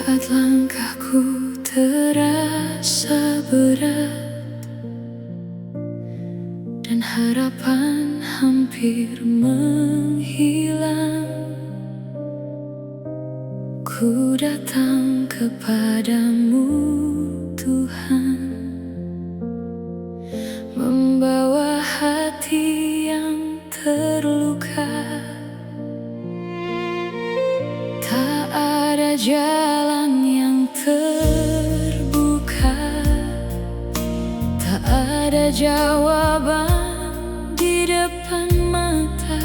saat langkahku terasa berat dan harapan hampir menghilang, ku datang kepadamu Tuhan, membawa hati yang terluka. Tak ada jalan yang terbuka, tak ada jawaban di depan mata.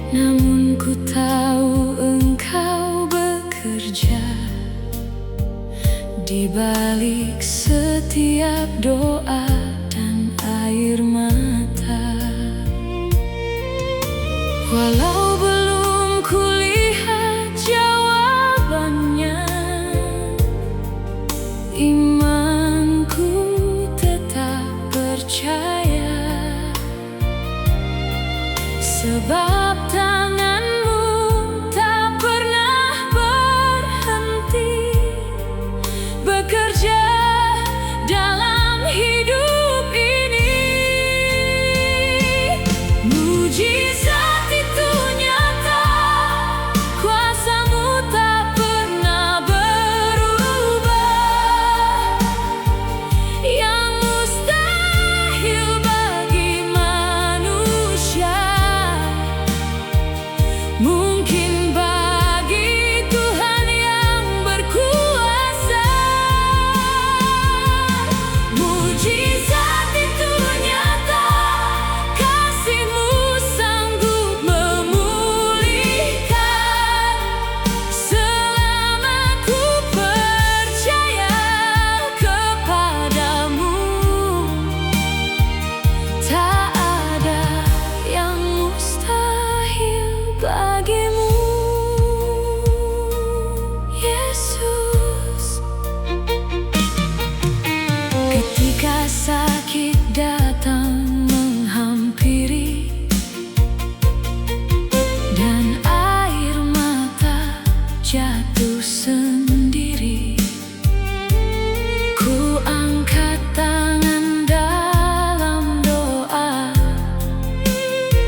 Namun ku tahu Engkau bekerja di balik setiap doa dan air mata. Walau belum kulihat jawabannya, imanku tetap percaya, sebab tangan-Mu tak pernah berhenti bekerja dalam hidup ini. Mujizat itu nyata, kuasa-Mu tak pernah berubah. Yang mustahil bagi manusia mungkin bagi Tuhan yang berkuasa. Mujizat itu nyata, kasih-Mu sanggup memulihkan. Selama ku percaya kepadamu, tak ada yang mustahil bagimu, Yesus. Ketika sakit datang menghampiri dan air mata jatuh sendiri, ku angkat tangan dalam doa,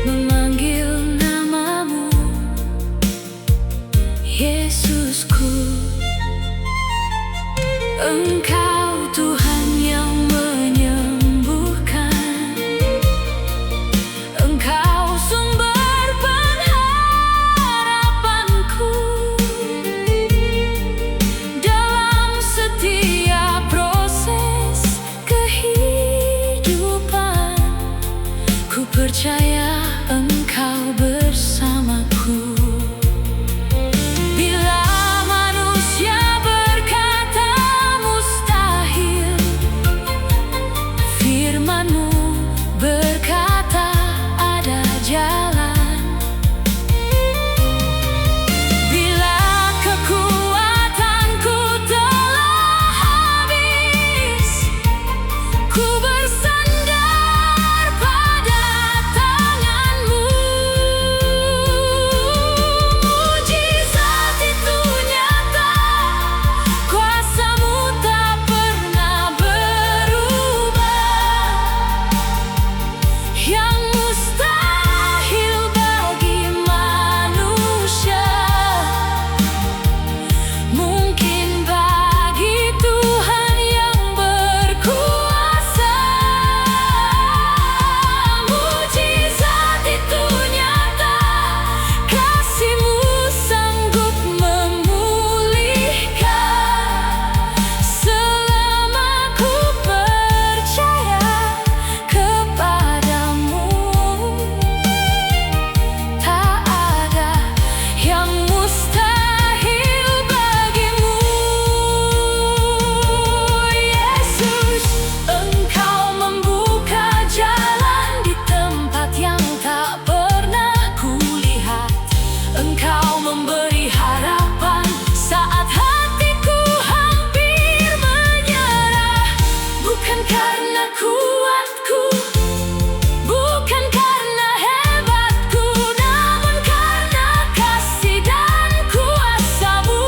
memanggil nama-Mu, Yesusku. Engkau Tuhan yang menyembuhkan, Engkau sumber pengharapanku dalam setiap proses kehidupan. Ku percaya Engkau bersamaku. Bila manusia berkata mustahil, firman-Mu berkata ada jalan. Bila kekuatanku telah habis, ku bersandar pada tangan-Mu. Mujizat itu nyata, kuasa-Mu tak pernah berubah. Yang mustahil bagi manusia mungkin bagi Tuhan yang berkuasa. Mujizat itu nyata, kasih-Mu sanggup memulihkan. Selama ku percaya kepadamu, tak ada yang mustahil bagimu, Yesus. Engkau membuka jalan di tempat yang tak pernah kulihat. Engkau memberi harapan saat hatiku hampir menyerah. Bukan karena kuatku, bukan karena hebatku, namun karena kasih dan kuasa-Mu.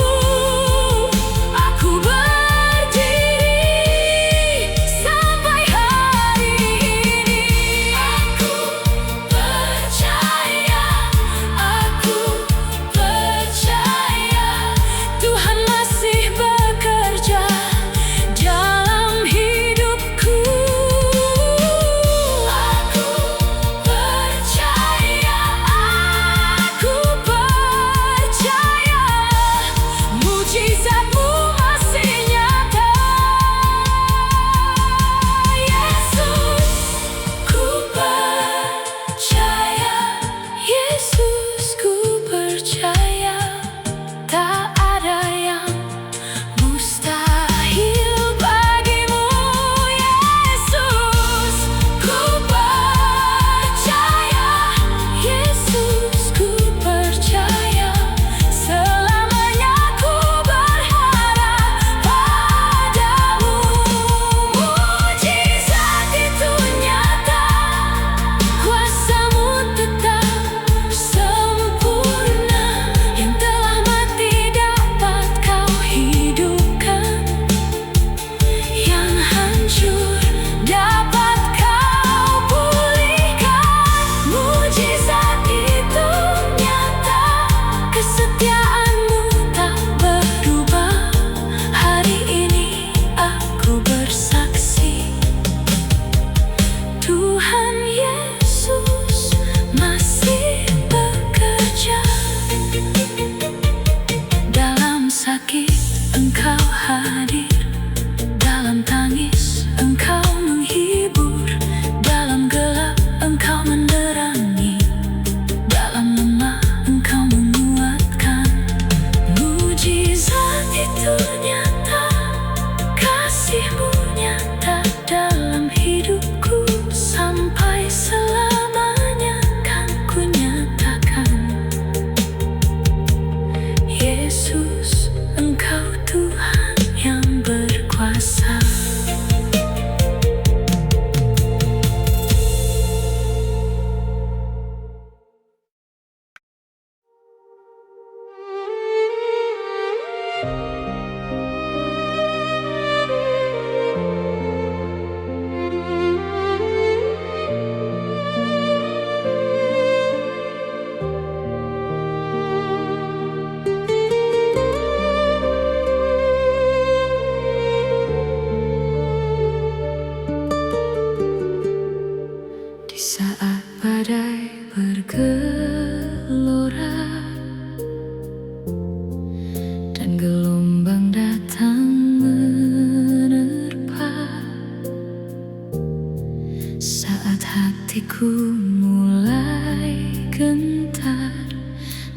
Saat hatiku mulai gentar,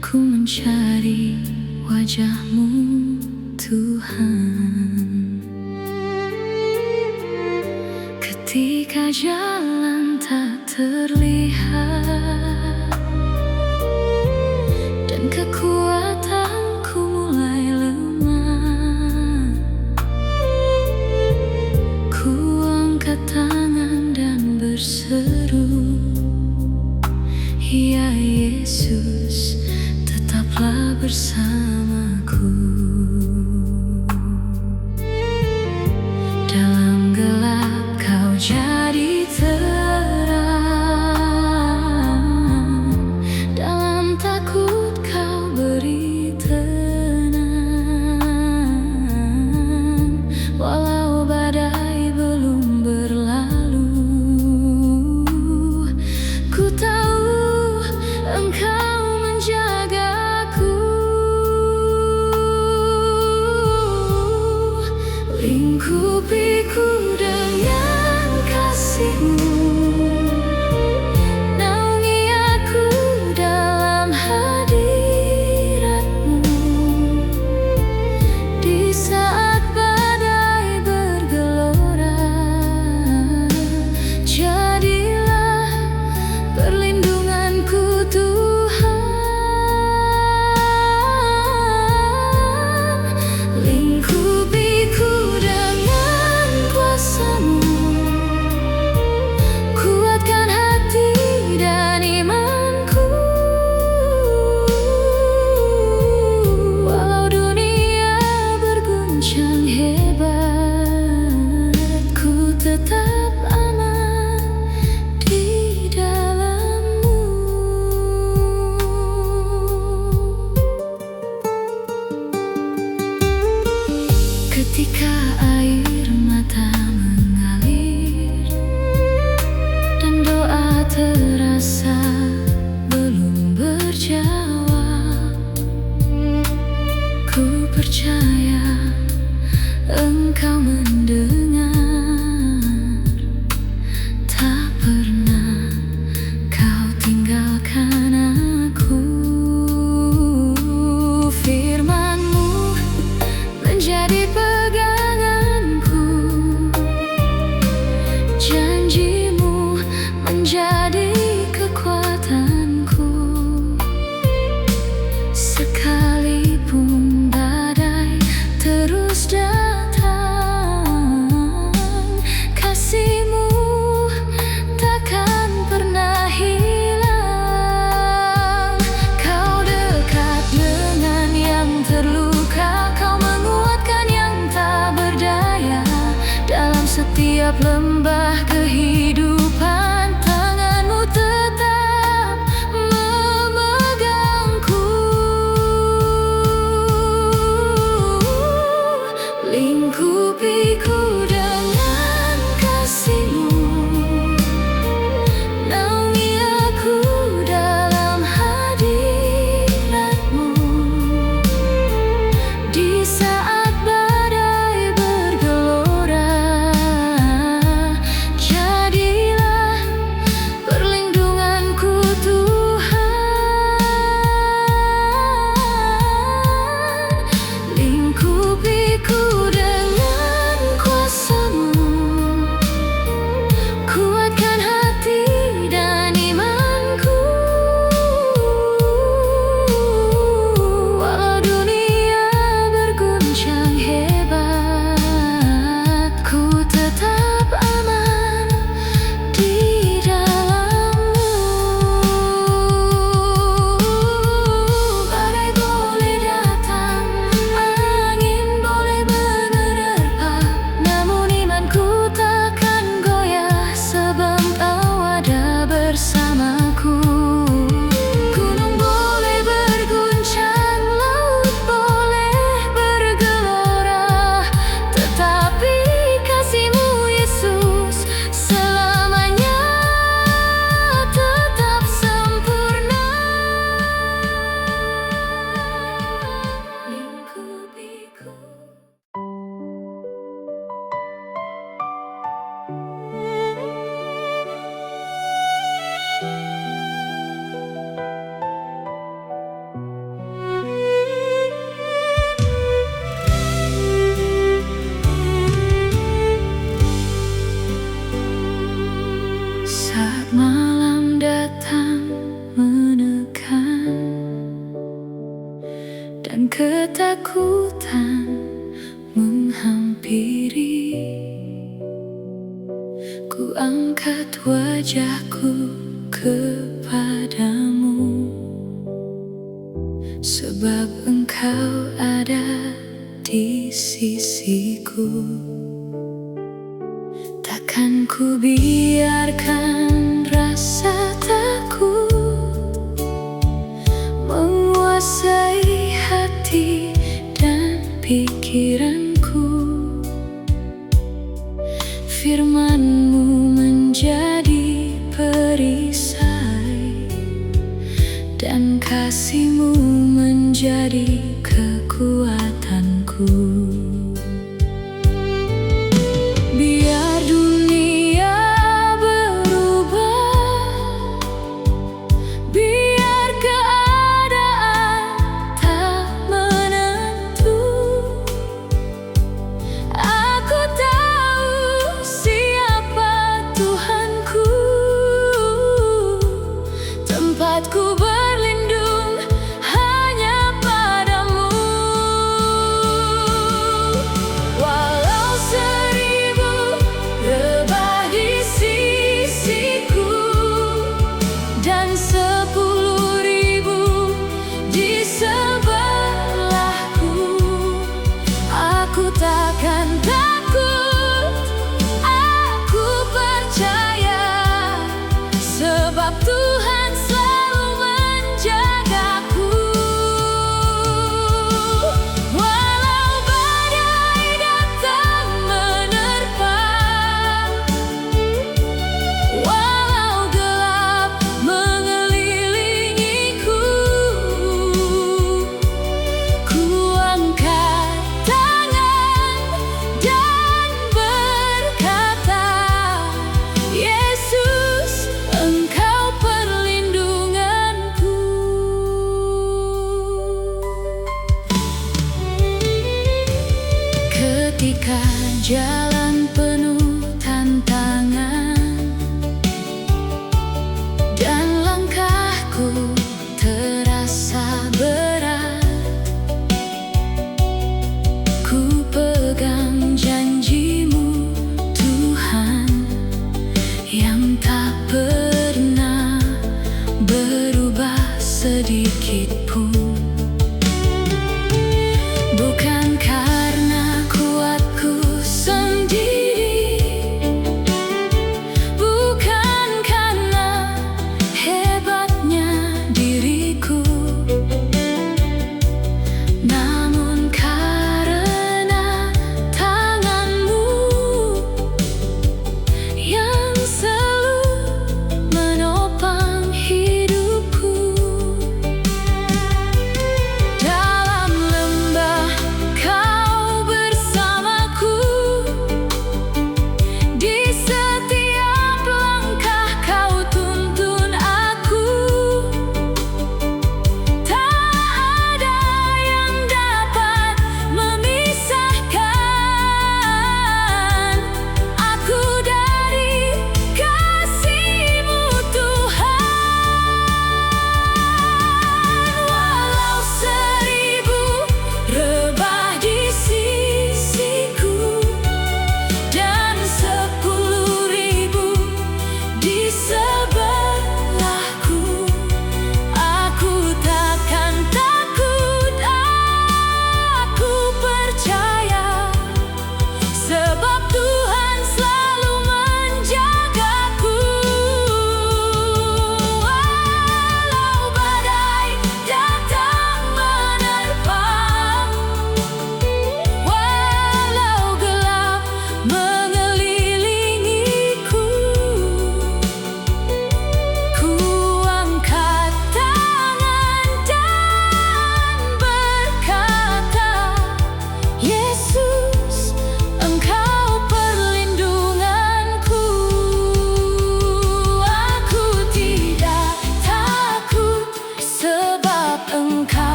ku mencari wajah-Mu, Tuhan. Ketika jalan tak terlihat dan kekuatanku mulai lemah, ku angkat tangan dan berseru, ya Yesus, tetaplah bersamaku. Dalam gelap Kau jadi terang, dalam takut Kau beri tenang. Walau badai belum berlalu, ku tahu Engkau menjagaku. Saat malam datang menekan dan ketakutan menghampiri, ku angkat wajahku kepadamu, sebab engkau ada di sisiku. Takkan ku biarkan rasa takut menguasai hati dan pikiranku. Firman-Mu menjadi perisai dan kasih-Mu menjadi kekuatanku. Biar dunia berubah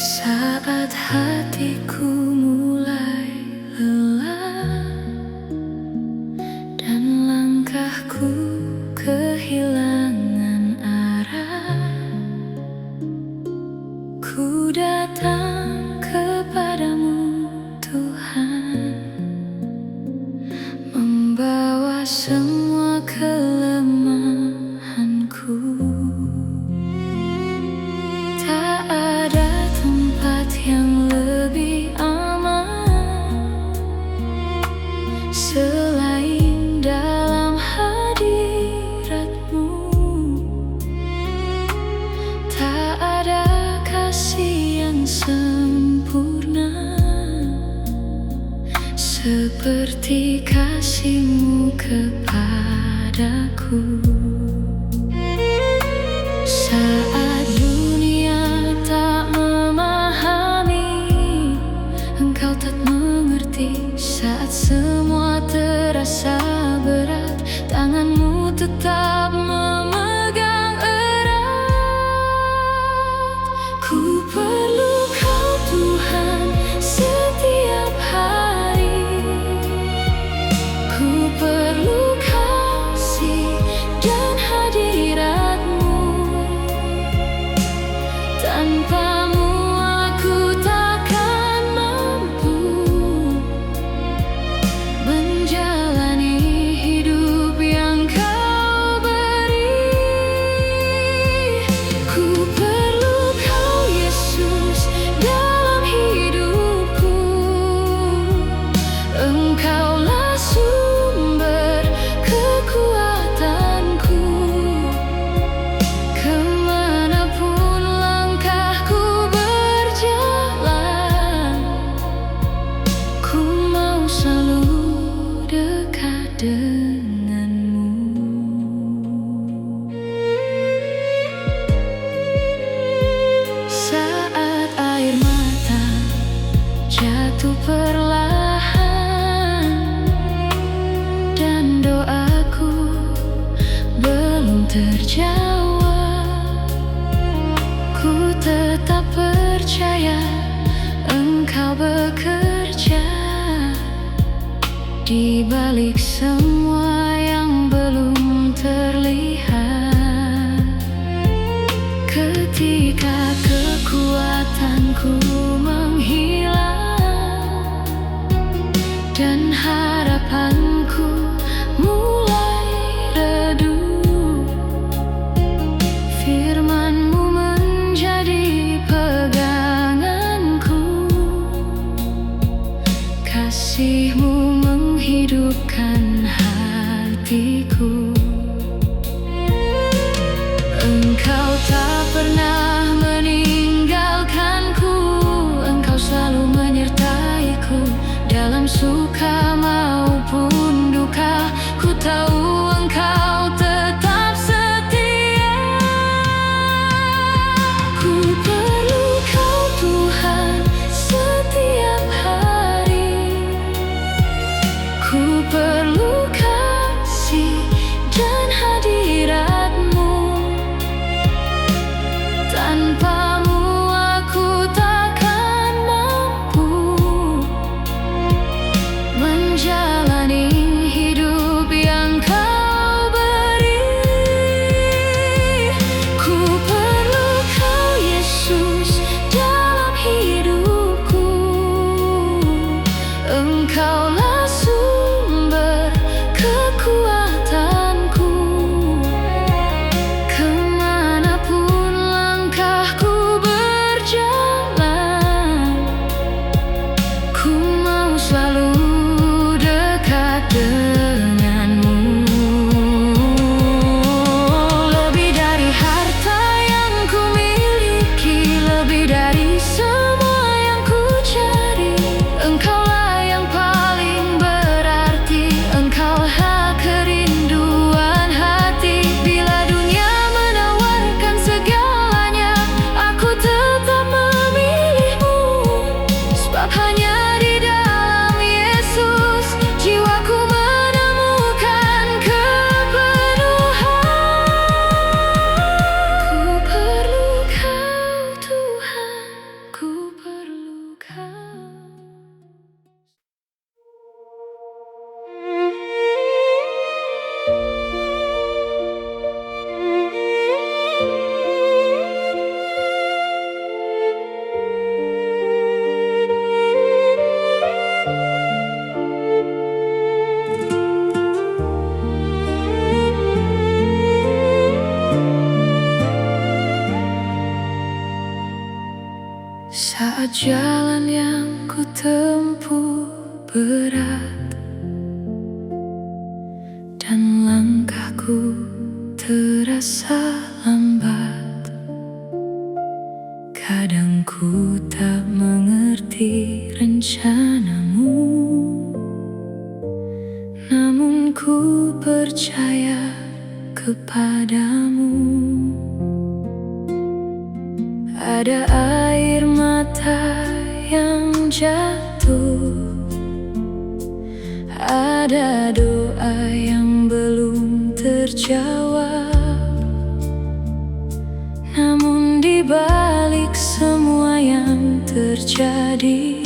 Saat hatiku mulai lelah dan langkahku kehilangan arah, ku datang kepadamu Tuhan, membawa semua kelemahanku. Tak ada tempat yang lebih aman selain dalam hadirat-Mu. Tak ada kasih yang sempurna seperti kasih-Mu kepadaku. Saat dunia tak memahami, Engkau tak mengerti. Saat semua terasa berat, tangan-Mu tetap memegang erat. Ku perlu Kau Tuhan setiap hari. Ku perlu kasih dan hadirat-Mu. Tanpa-Mu aku takkan mampu menjalani hidup yang Kau beri. Ku perlu Kau Yesus dalam hidupku. Engkaulah sumber kekuatanku. Kemanapun langkahku berjalan, ku mau selalu dekat dengan-Mu. Saat air mata jatuh perlahan dan doaku belum terjawab, ku tetap percaya Engkau bekerja di balik semua yang belum terlihat. Ketika kekuatanku menghilang dan harapanku mulai redup, firman-Mu menjadi peganganku. Kasih-Mu menghidupkan hati. jalan yang ku tempuh berat dan langkahku terasa lambat. Kadang ku tak mengerti rencanamu, namun ku percaya kepadamu. Ada air mata yang jatuh, ada doa yang belum terjawab, namun di balik semua yang terjadi,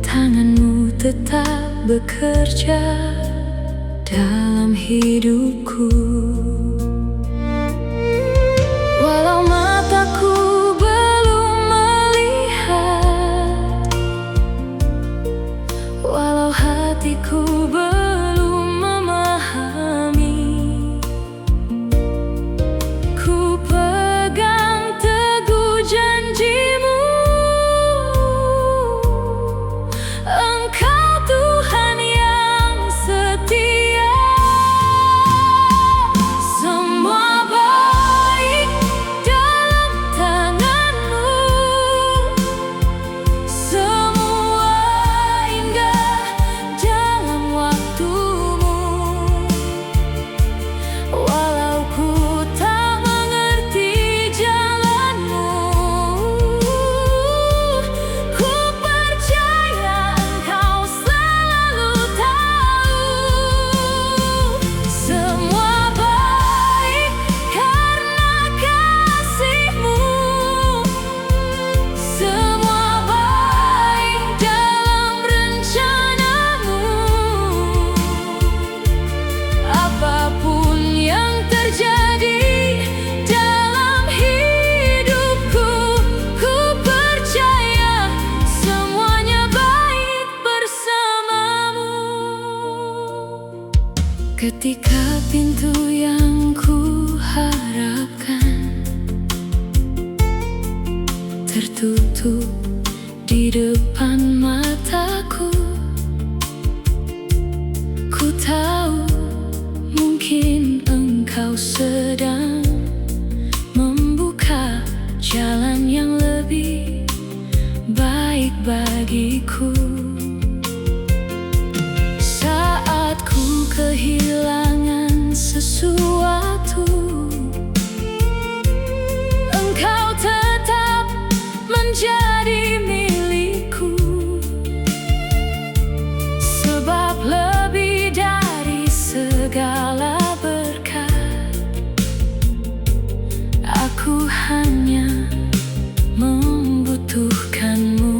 tanganmu tetap bekerja dalam hidupku. Walau mataku belum melihat, walau hatiku belum memahami, ku pegang teguh janjimu. Engkau Tuhan yang setia, semua baik dalam tanganmu, semua indah dalam waktumu. Walau ku tak mengerti jalanmu, ku percaya Engkau selalu tahu. Semua baik karena kasih-Mu, semua baik dalam rencana-Mu. Apapun yang terjadi dalam hidupku, ku percaya semuanya baik bersama-Mu. Ketika pintu yang ku harapkan tertutup di depan mataku, ku tahu mungkin Engkau sedang membuka jalan yang lebih baik bagiku. Saat ku kehilangan sesuatu, Engkau tetap menjadi milikku. Sebab lebih dari segala berkat, aku hanya membutuhkan-Mu.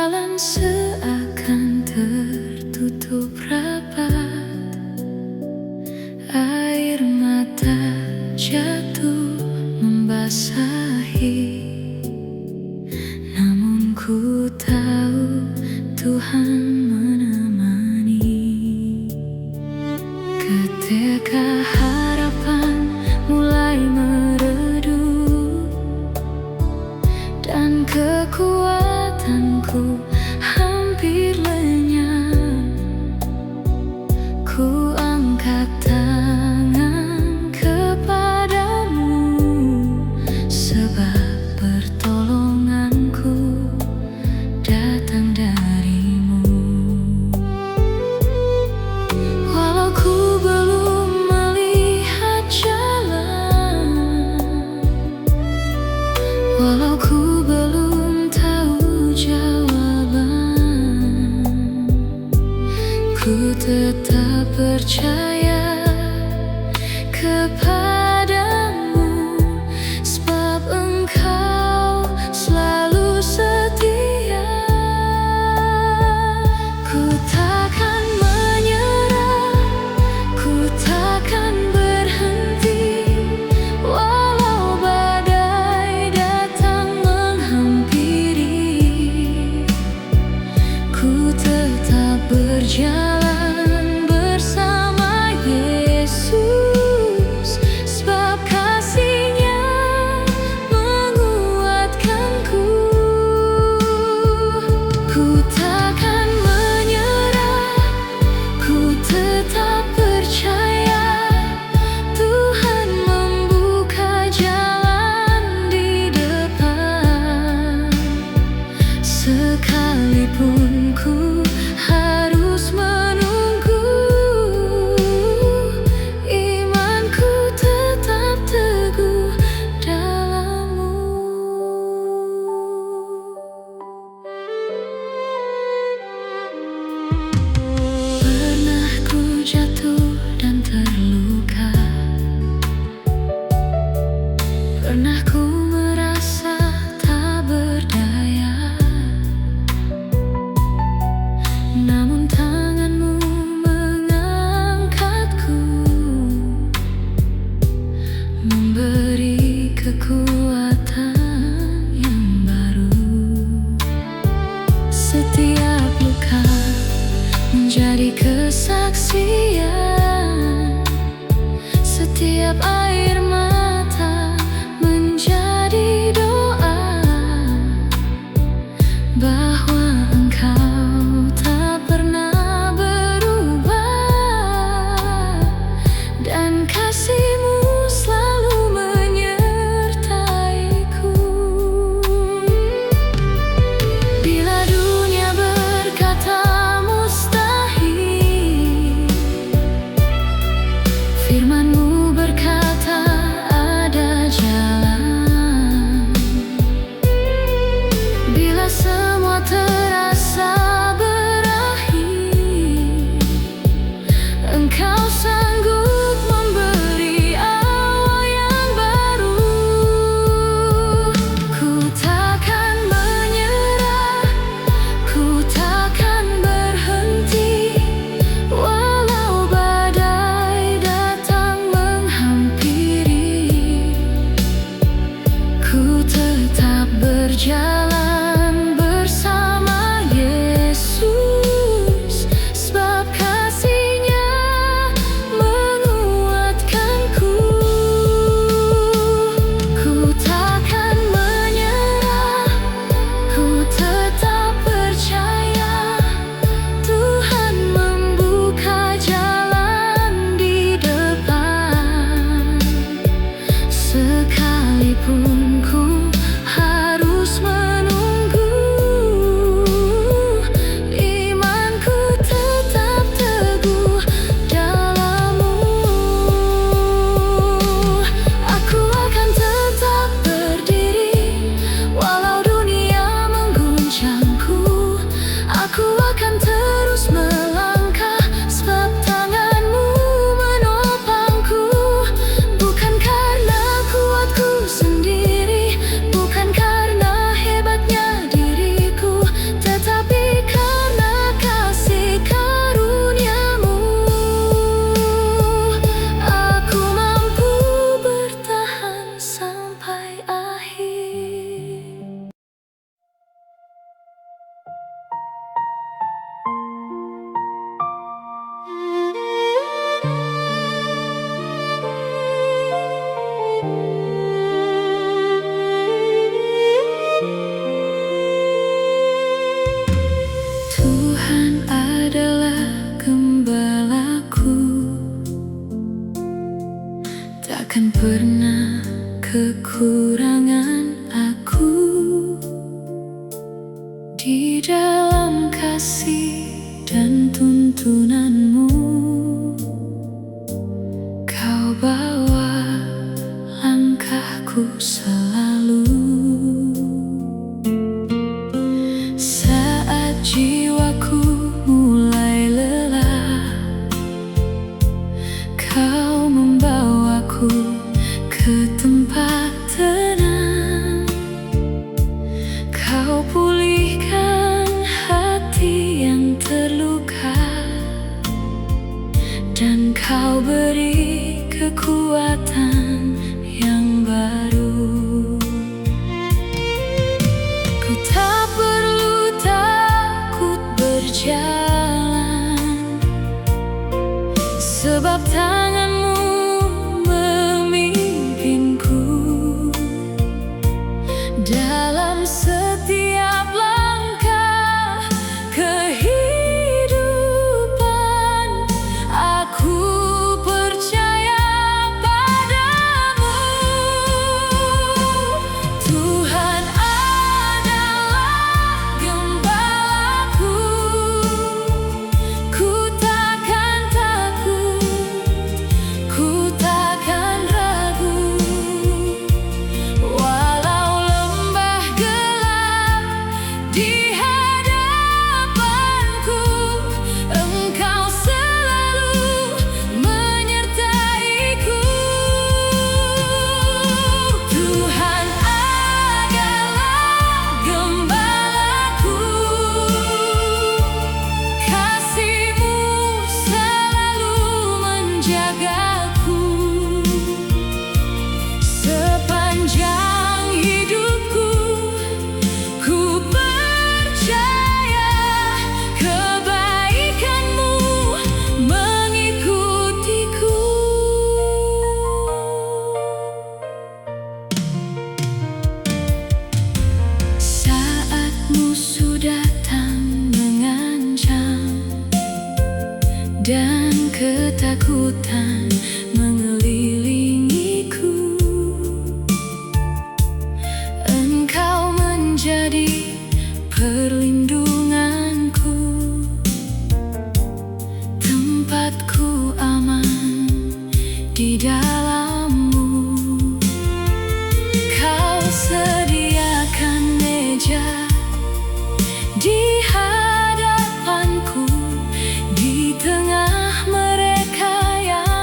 jalan seakan tertutup rapat. Air mata jatuh membasahi, namun ku tahu Tuhan menemani. Ketika harapan mulai meredup dan kekuatanku hampir lenyap, ku angkat tangan kepadamu, sebab pertolonganku datang darimu. Walau ku belum melihat jalan, walau ku belum tahu jawaban, ku tetap percaya kepadamu, sebab Engkau selalu setia. Ku takkan menyerah, ku takkan berhenti, walau badai datang menghampiri. Ku tetap berjalan bersama Yesus, sebab kasih-Nya menguatkanku. Ku takkan menyerah, ku tetap percaya Tuhan membuka jalan di depan. Sekalipun ku harus menunggu, imanku tetap teguh dalam-Mu. Pernah ku jatuh dan terluka, pernah ku merasa tak berdaya, namun tangan-Mu mengangkatku, memberi kekuatan yang baru. Setiap luka menjadi kesaksian, setiap air mata menjadi doa, bahwa Engkau tak pernah berubah, dan kasih-Mu selalu menyertaiku. Bila dunia berkata mustahil, firman-Mu berkata ada jalan. Bila semua terasa pernah kekurangan aku di dalam kasih dan tuntunanmu. Kau bawa langkahku selalu. Saat jiwaku mulai lelah, Kau membawaku ke tempat tenang. Kau pulihkan hati yang terluka, dan Kau beri kekuatan yang baru. Ku tak perlu takut berjalan, sebab tanganmu memimpinku dalam setiap langkah kehidupan. Aku percaya padamu, Tuhan adalah gembalaku. Ku takkan takut, ku takkan ragu, walau lembah gelap di hadapanku. Engkau selalu menyertaiku. Tuhan adalah gembalaku, kasih-Mu selalu menjagaku. Sepanjang hidupku, ku percaya kebaikan-Mu mengikutiku. Saat musuh datang mengancam dan ketakutan mengelilingiku, Engkau menjadi perlindunganku, tempatku aman di dalam-Mu. Kau sediakan meja di hadapanku, di tengah mereka yang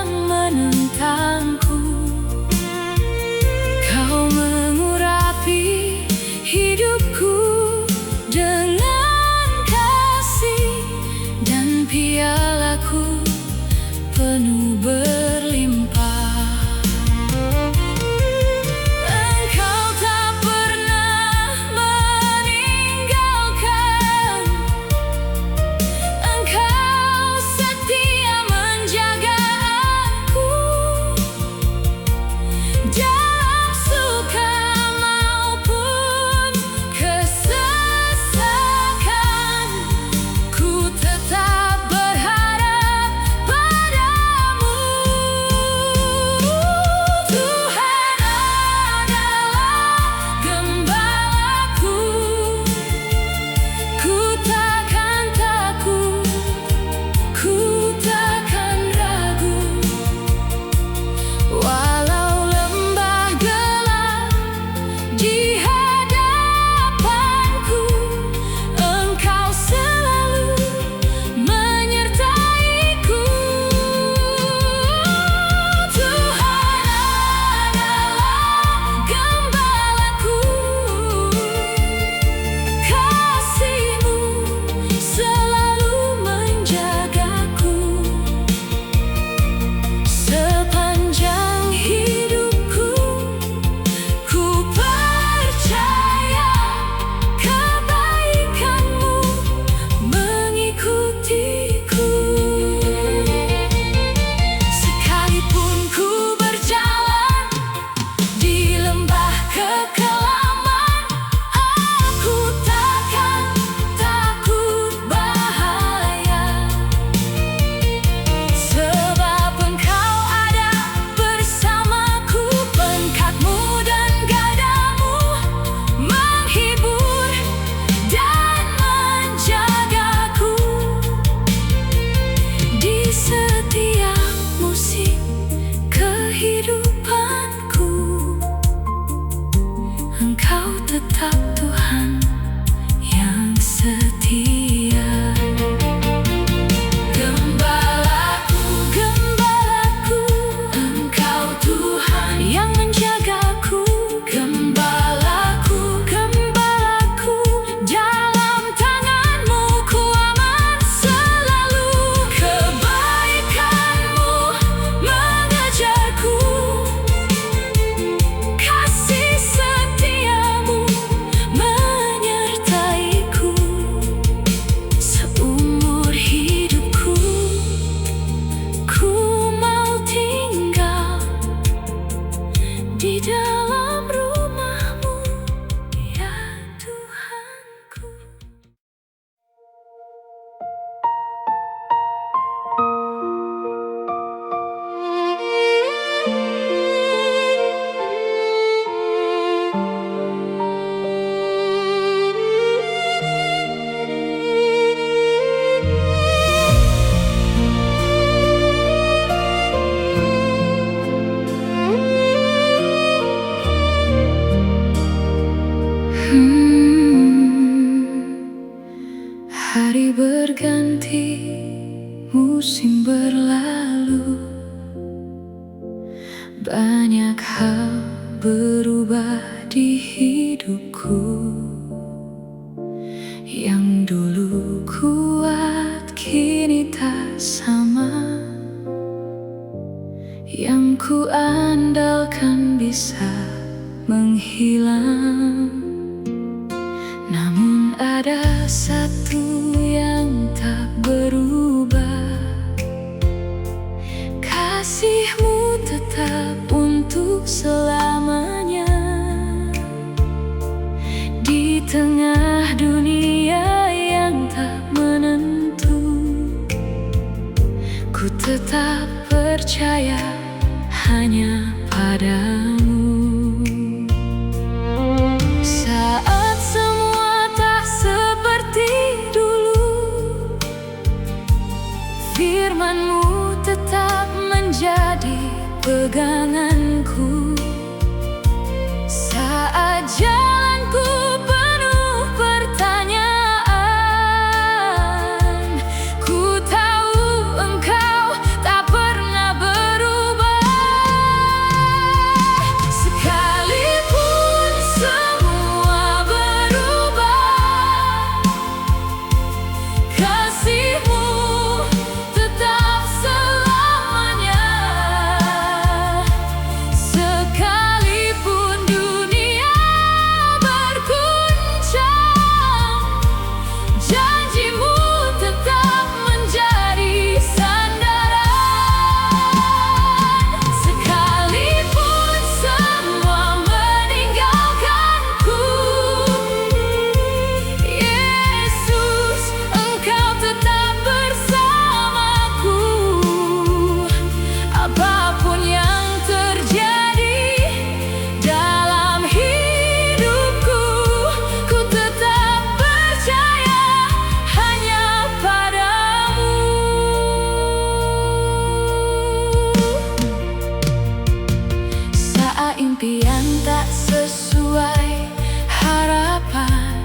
Hari berganti, musim berlalu, banyak hal berubah di hidupku. Yang dulu kuat kini tak sama, yang ku andalkan bisa menghilang. Namun ada satu yang tak berubah, kasihmu tetap untuk selamanya. Di tengah dunia yang tak menentu, ku tetap percaya hanya padamu. Saat semua tak seperti dulu, firman-Mu tetap menjadi peganganku. Saat jalanku penuh pertanyaan, ku tahu Engkau tak pernah berubah. Sekalipun semua berubah, kasih-Mu tetap selamanya. Sekalipun dunia berguncang, janji-Mu tetap menjadi sandaran. Sekalipun semua meninggalkanku, Yesus, Engkau tetap bersamaku. Apapun yang terjadi dalam hidupku, ku tetap percaya hanya padamu. Saat impian tak sesuai harapan,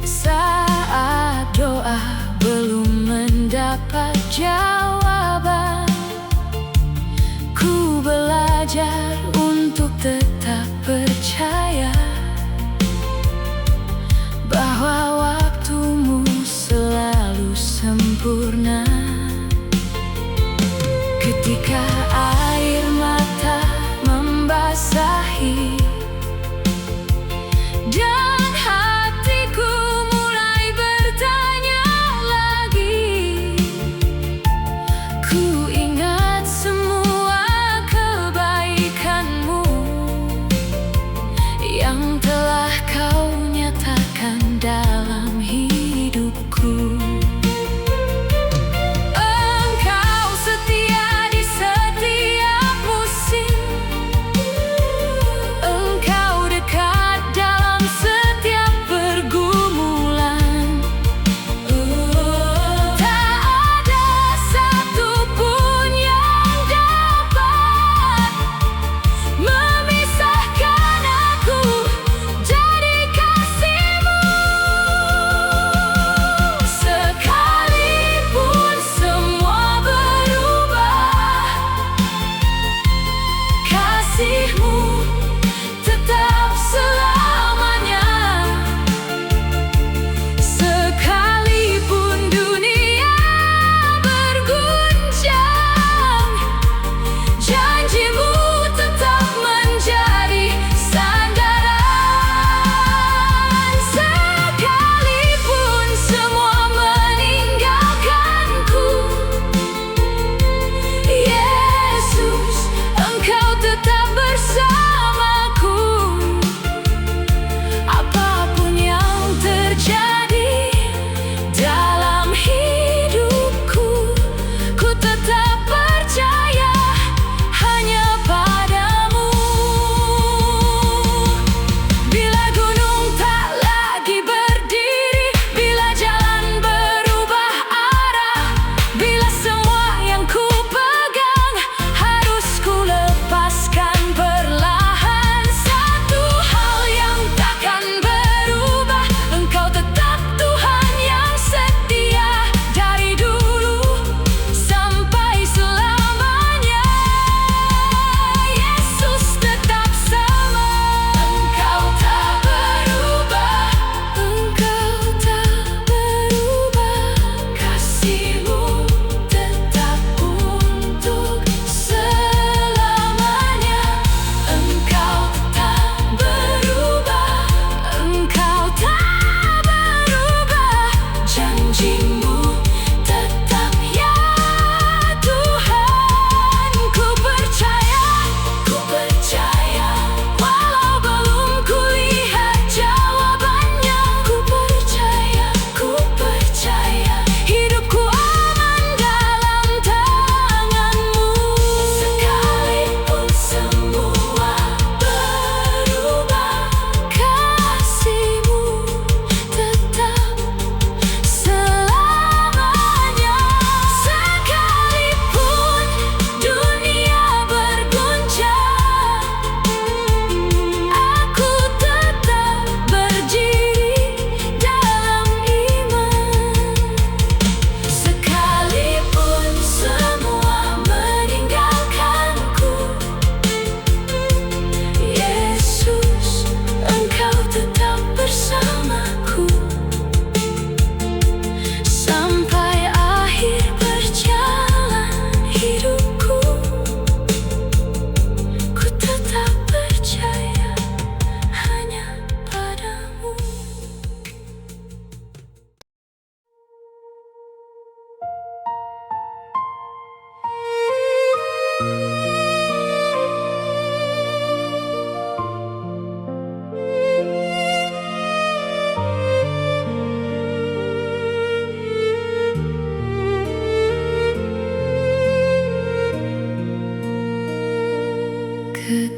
saat doa belum mendapat jawaban, ku belajar untuk tetap percaya bahwa waktu-Mu selalu sempurna. Ketika air mata membasahi dan hatiku mulai bertanya lagi,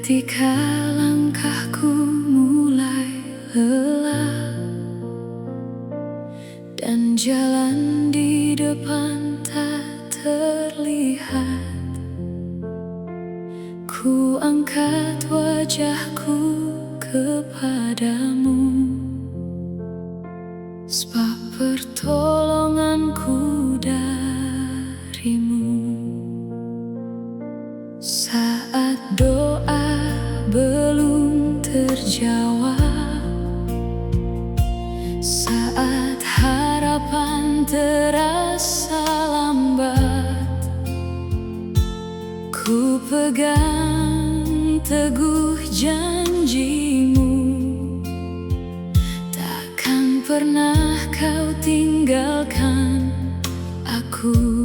Ketika langkahku mulai lelah dan jalan di depan tak terlihat, ku angkat wajahku kepadamu, sebab pertolonganku darimu. Saat doa belum terjawab, saat harapan terasa lambat, ku pegang teguh janjimu, takkan pernah kau tinggalkan aku.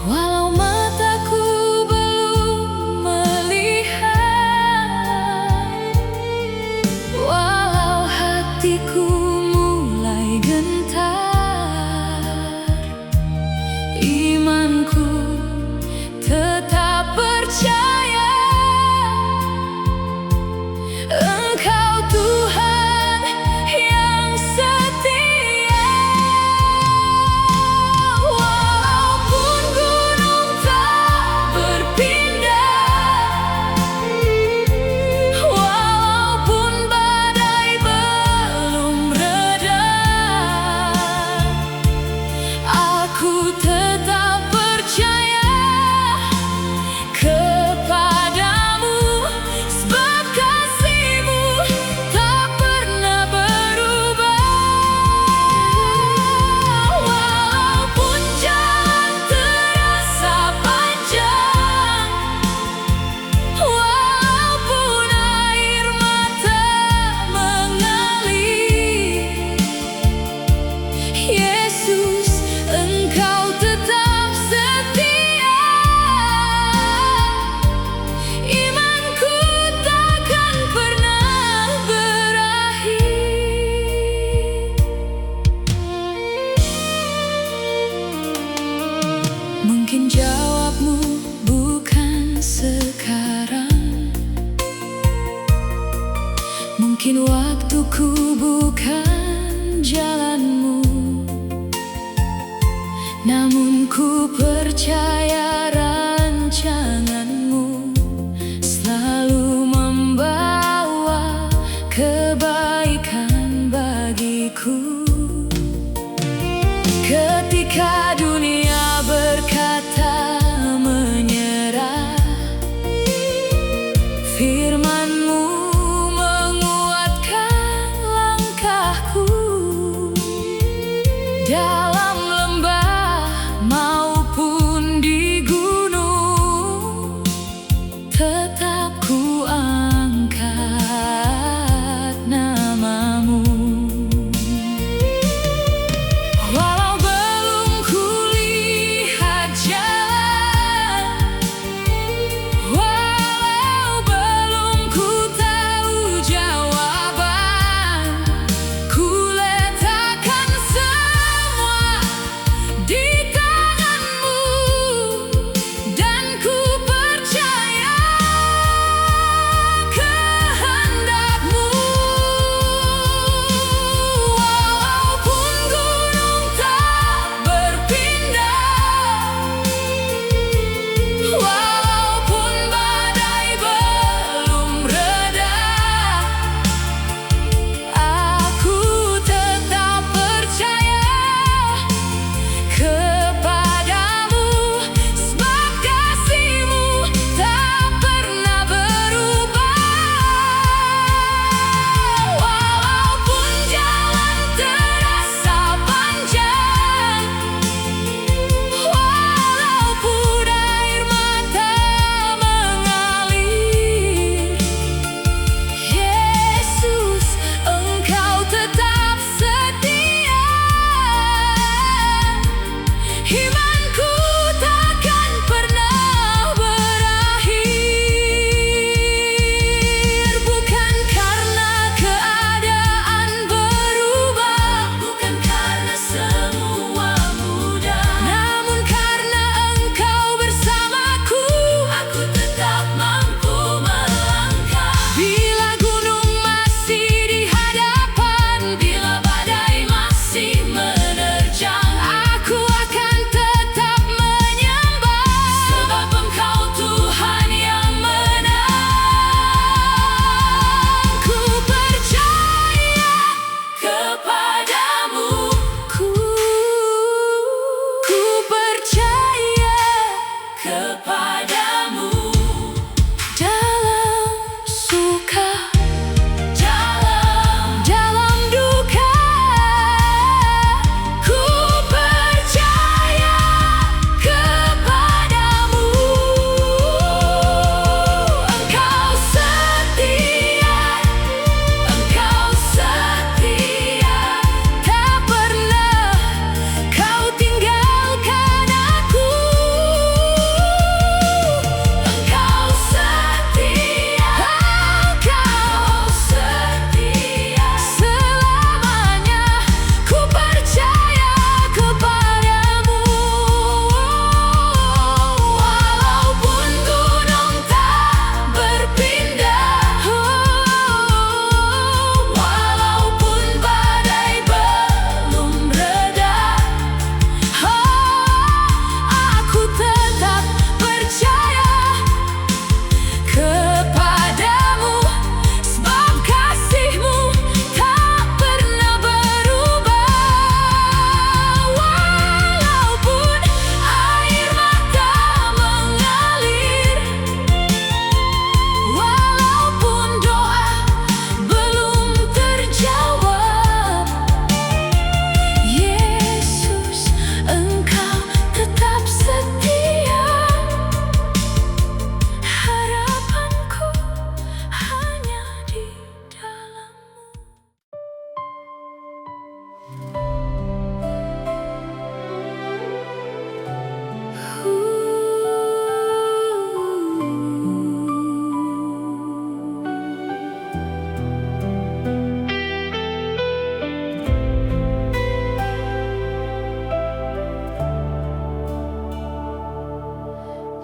Walau mataku belum melihat, walau hatiku mulai gentar, imanku tetap percaya Engkau Tuhan yang setia. Walaupun gunung tak berpindah, walaupun badai belum reda, aku tetap percaya kepadamu, sebab kasih-Mu tak pernah berubah. Walaupun jalan terasa panjang, walaupun air mata mengalir, Yesus, Engkau tetap setia. Imanku takkan pernah berakhir. Mungkin jawabmu bukan sekarang, mungkin waktuku bukan jalanmu, namun ku percaya rancanganmu selalu membawa kebaikan bagiku. Ketika dunia berkata menyerah, firman-Mu menguatkan langkahku. Dalam lembah maupun di gunung, tetap ku angkat nama-Mu. Walau belum kulihat jalan, walau belum ku tahu jawaban, ku letakkan semua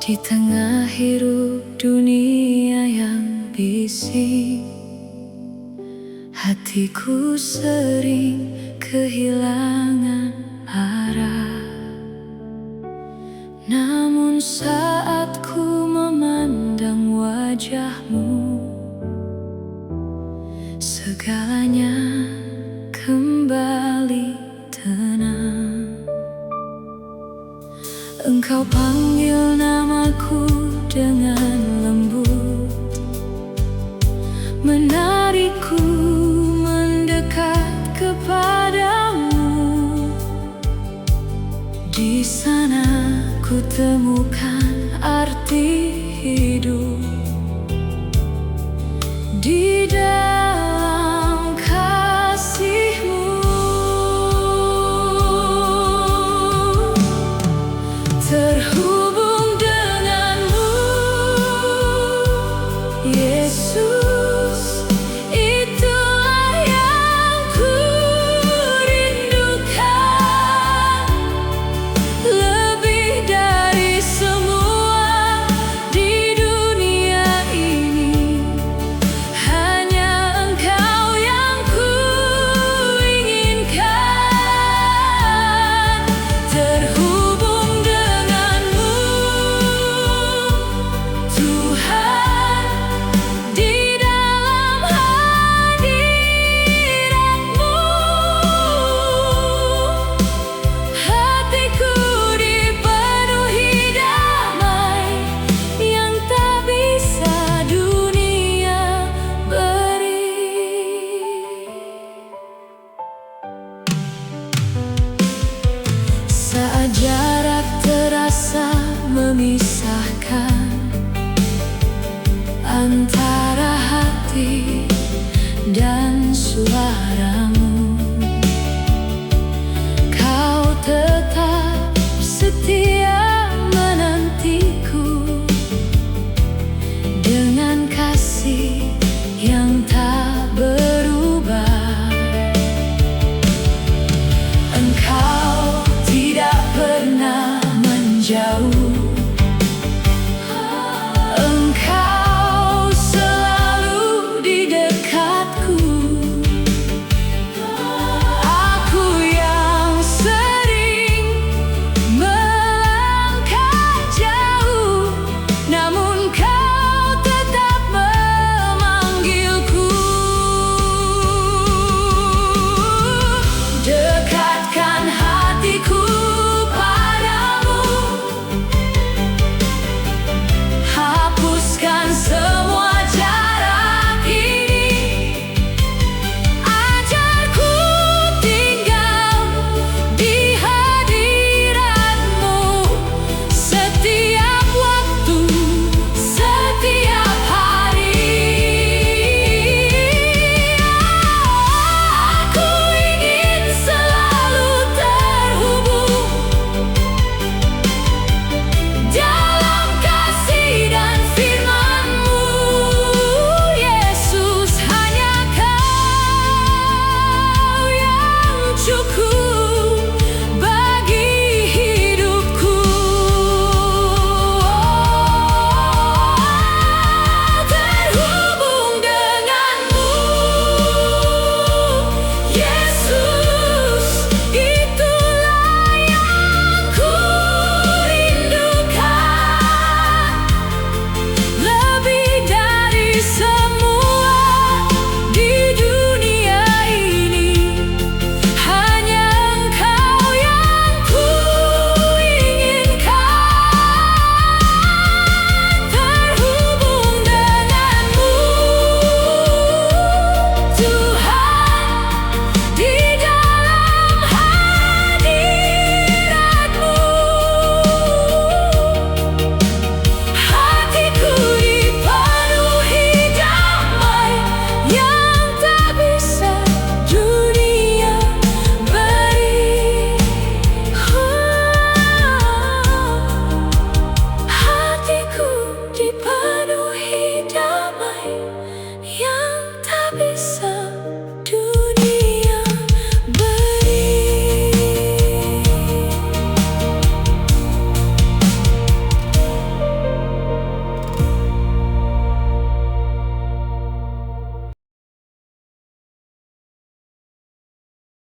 Di tengah hiruk dunia yang bising, hatiku sering kehilangan arah. Namun saat ku memandang wajahmu, segalanya kembali tenang. Engkau panggil namaku dengan lembut, menarikku mendekat kepadamu. Di sana ku temukan arti